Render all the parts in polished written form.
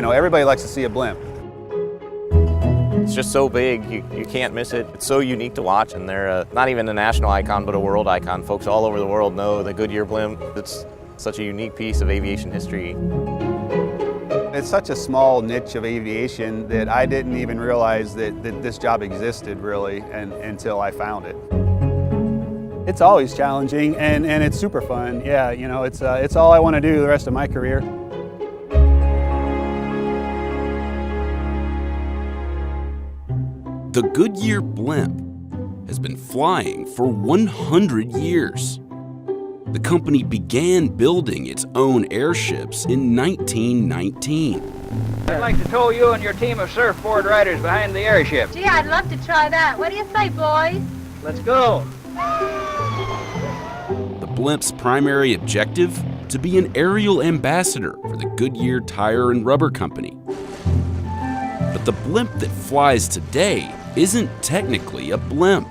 know, everybody likes to see a blimp. It's just so big, you can't miss it. It's so unique to watch, and they're not even a national icon, but a world icon. Folks all over the world know the Goodyear blimp. It's such a unique piece of aviation history. It's such a small niche of aviation that I didn't even realize that this job existed really until I found it. It's always challenging and it's super fun. Yeah, you know, it's all I want to do the rest of my career. The Goodyear blimp has been flying for 100 years. The company began building its own airships in 1919. I'd like to tow you and your team of surfboard riders behind the airship. Gee, I'd love to try that. What do you say, boys? Let's go. The blimp's primary objective? To be an aerial ambassador for the Goodyear Tire and Rubber Company. But the blimp that flies today isn't technically a blimp.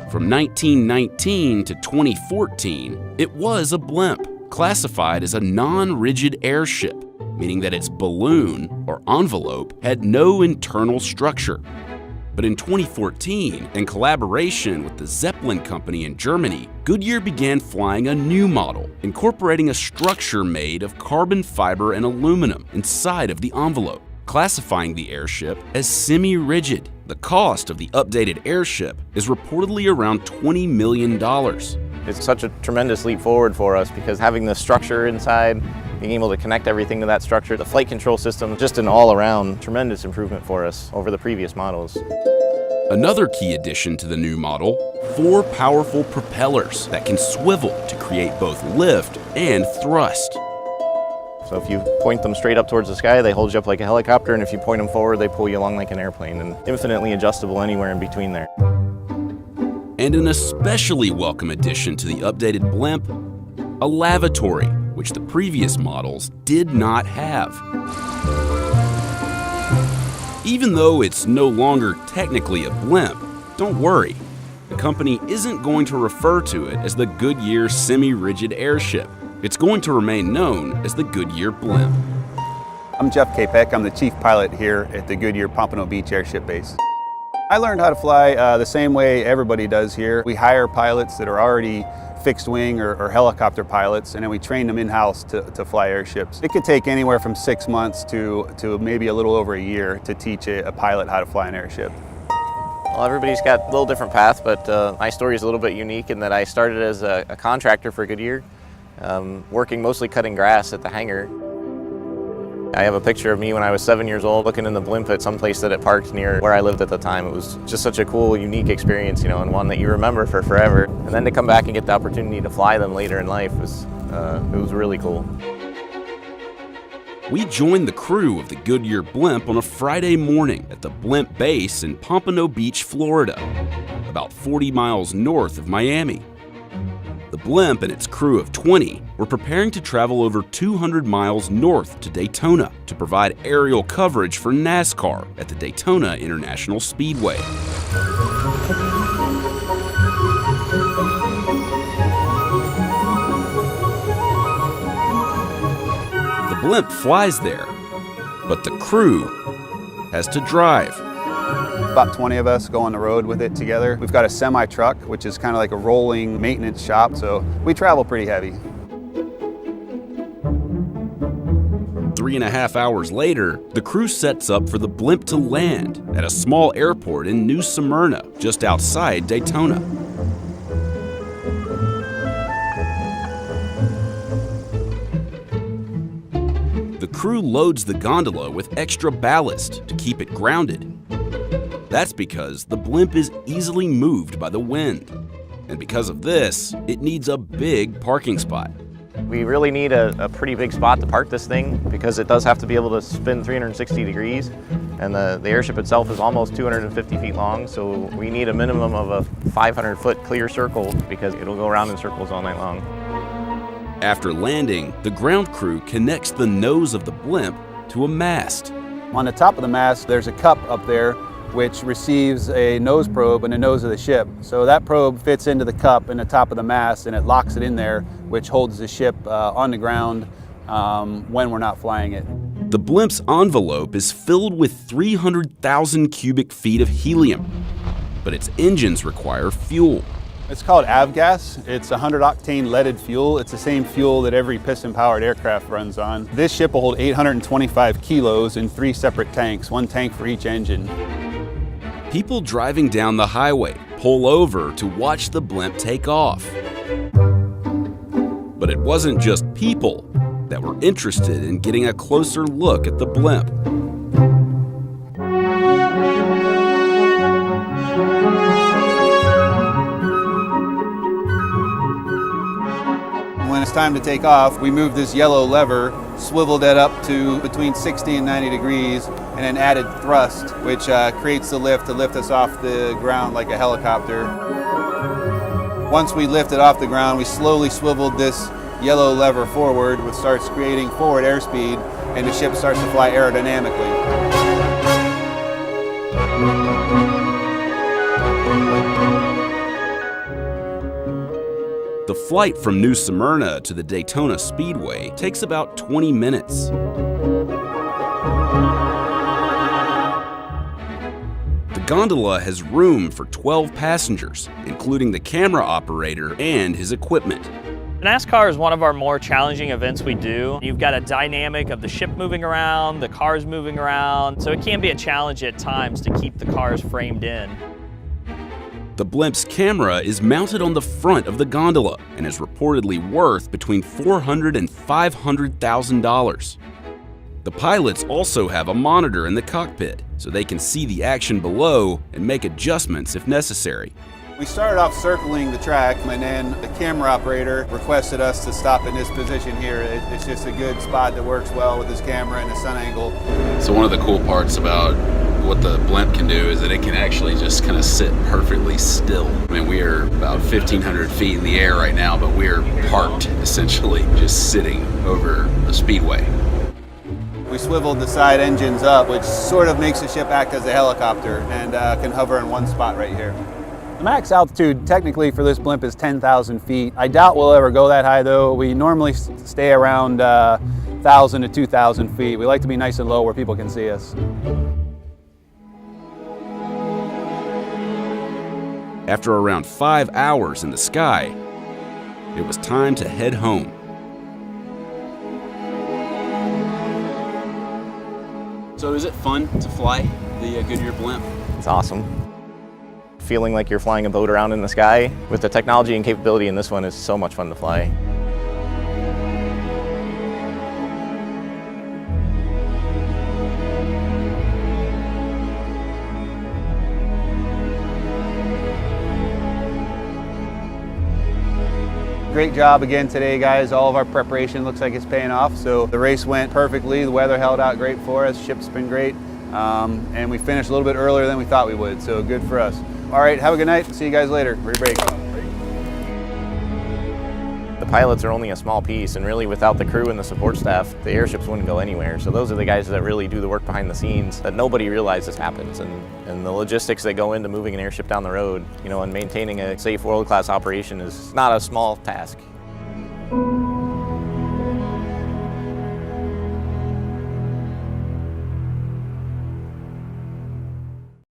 From 1919 to 2014, it was a blimp, classified as a non-rigid airship, meaning that its balloon, or envelope, had no internal structure. But in 2014, in collaboration with the Zeppelin Company in Germany, Goodyear began flying a new model, incorporating a structure made of carbon fiber and aluminum inside of the envelope, classifying the airship as semi-rigid. The cost of the updated airship is reportedly around $20 million. It's such a tremendous leap forward for us because having the structure inside, being able to connect everything to that structure, the flight control system, just an all-around tremendous improvement for us over the previous models. Another key addition to the new model, 4 powerful propellers that can swivel to create both lift and thrust. So if you point them straight up towards the sky, they hold you up like a helicopter, and if you point them forward, they pull you along like an airplane, and infinitely adjustable anywhere in between there. And an especially welcome addition to the updated blimp, a lavatory, which the previous models did not have. Even though it's no longer technically a blimp, don't worry. The company isn't going to refer to it as the Goodyear semi-rigid airship. It's going to remain known as the Goodyear blimp. I'm Jeff Capek. I'm the chief pilot here at the Goodyear Pompano Beach Airship Base. I learned how to fly the same way everybody does here. We hire pilots that are already fixed wing or helicopter pilots, and then we train them in-house to fly airships. It could take anywhere from 6 months to maybe a little over a year to teach a pilot how to fly an airship. Well, everybody's got a little different path, but my story is a little bit unique in that I started as a contractor for Goodyear, working mostly cutting grass at the hangar. I have a picture of me when I was 7 years old looking in the blimp at some place that it parked near where I lived at the time. It was just such a cool, unique experience, you know, and one that you remember for forever. And then to come back and get the opportunity to fly them later in life was really cool. We joined the crew of the Goodyear blimp on a Friday morning at the blimp base in Pompano Beach, Florida, about 40 miles north of Miami. The blimp and its crew of 20 were preparing to travel over 200 miles north to Daytona to provide aerial coverage for NASCAR at the Daytona International Speedway. The blimp flies there, but the crew has to drive. About 20 of us go on the road with it together. We've got a semi-truck, which is kind of like a rolling maintenance shop, so we travel pretty heavy. 3.5 hours later, the crew sets up for the blimp to land at a small airport in New Smyrna, just outside Daytona. The crew loads the gondola with extra ballast to keep it grounded. That's because the blimp is easily moved by the wind. And because of this, it needs a big parking spot. We really need a pretty big spot to park this thing because it does have to be able to spin 360 degrees. And the airship itself is almost 250 feet long, so we need a minimum of a 500-foot clear circle because it'll go around in circles all night long. After landing, the ground crew connects the nose of the blimp to a mast. On the top of the mast, there's a cup up there which receives a nose probe in the nose of the ship. So that probe fits into the cup in the top of the mast and it locks it in there, which holds the ship on the ground when we're not flying it. The blimp's envelope is filled with 300,000 cubic feet of helium, but its engines require fuel. It's called avgas. It's 100-octane leaded fuel. It's the same fuel that every piston-powered aircraft runs on. This ship will hold 825 kilos in 3 separate tanks, 1 tank for each engine. People driving down the highway pull over to watch the blimp take off. But it wasn't just people that were interested in getting a closer look at the blimp. When it's time to take off, we moved this yellow lever, swiveled it up to between 60 and 90 degrees, and then added thrust, which creates the lift to lift us off the ground like a helicopter. Once we lifted off the ground, we slowly swiveled this yellow lever forward, which starts creating forward airspeed, and the ship starts to fly aerodynamically. The flight from New Smyrna to the Daytona Speedway takes about 20 minutes. The gondola has room for 12 passengers, including the camera operator and his equipment. NASCAR is one of our more challenging events we do. You've got a dynamic of the ship moving around, the cars moving around, so it can be a challenge at times to keep the cars framed in. The blimp's camera is mounted on the front of the gondola and is reportedly worth between $400,000 and $500,000. The pilots also have a monitor in the cockpit, so they can see the action below and make adjustments if necessary. We started off circling the track, and then the camera operator requested us to stop in this position here. It's just a good spot that works well with this camera and the sun angle. So one of the cool parts about what the blimp can do is that it can actually just kind of sit perfectly still. I mean, we are about 1,500 feet in the air right now, but we are parked essentially, just sitting over the speedway. We swiveled the side engines up, which sort of makes the ship act as a helicopter and can hover in one spot right here. The max altitude technically for this blimp is 10,000 feet. I doubt we'll ever go that high though. We normally stay around 1,000 to 2,000 feet. We like to be nice and low where people can see us. After around 5 hours in the sky, it was time to head home. So is it fun to fly the Goodyear blimp? It's awesome. Feeling like you're flying a boat around in the sky with the technology and capability in this one is so much fun to fly. Great job again today, guys. All of our preparation looks like it's paying off. So the race went perfectly. The weather held out great for us. Ship's been great. And we finished a little bit earlier than we thought we would. So good for us. All right, have a good night. See you guys later. Re-break. The pilots are only a small piece, and really without the crew and the support staff, the airships wouldn't go anywhere. So those are the guys that really do the work behind the scenes that nobody realizes happens, and the logistics that go into moving an airship down the road, and maintaining a safe world-class operation is not a small task.